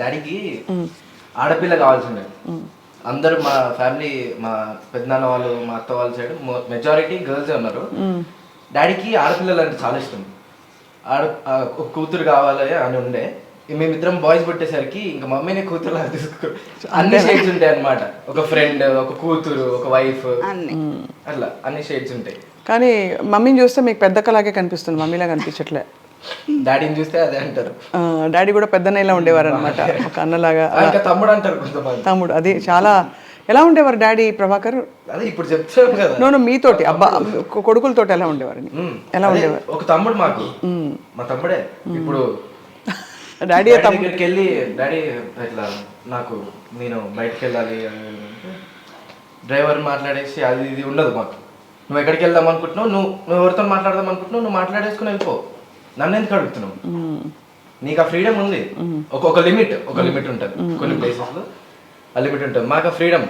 డాడీకి ఆడపిల్ల కావాల్సి ఉండేది. అందరూ మా ఫ్యామిలీ, మా పెద్దనాన్న వాళ్ళు, మా అత్త వాళ్ళ సైడ్ మెజారిటీ గర్ల్సే ఉన్నారు. డాడీకి ఆడపిల్లలు అంటే చాలా ఇష్టం. ఒక కూతురు కావాలి అని ఉండే. మేమిద్దరం బాయ్స్ పుట్టేసరికి ఇంకా మమ్మీని కూతురులా తీసుకో, అన్ని షేడ్స్ ఉంటాయి అన్నమాట. ఒక ఫ్రెండ్, ఒక కూతురు, ఒక వైఫ్, అట్లా అన్ని షేడ్స్ ఉంటాయి. కానీ మమ్మీని చూస్తే మీకు పెద్ద కలాగే కనిపిస్తుంది, మమ్మీలా కనిపించట్లే. డాడీని చూస్తే అదే అంటారు. డాడీ కూడా పెద్దనైలా ఉండేవారు అనమాట, ఒక అన్నలాగా. ఇంకా తమ్ముడు అంటారు కొంతమంది. తమ్ముడు, అది చాలా. ఎలా ఉండేవారు డాడీ ప్రభాకర్? అదే ఇప్పుడు చెప్తాను కదా. నో మీతోటి అబ్బా కొడుకులతోటి ఎలా ఉండేవారు? ఎలా ఉండేవారు? ఒక తమ్ముడు మాకు, మా తమ్ముడే. ఇప్పుడు డాడీ దగ్గరికి వెళ్ళి డాడీ ఇట్లా నాకు నేను బయటకు వెళ్ళాలి, డ్రైవర్ మాట్లాడేసి అది ఇది ఉండదు మాకు. నువ్వు ఎక్కడికి వెళ్దాం అనుకుంటున్నావు, నువ్వు ఎవరితో మాట్లాడదాం అనుకుంటున్నావు, నువ్వు మాట్లాడేసుకుని వెళ్ళిపో, నన్ను ఎందుకు అడుగుతున్నావు? నీకు ఆ ఫ్రీడమ్ ఉంది. ఒక లిమిట్ ఉంటుంది కొన్ని ప్లేసెస్లో, ఆ లిమిట్ ఉంటుంది. మాకు ఆ ఫ్రీడమ్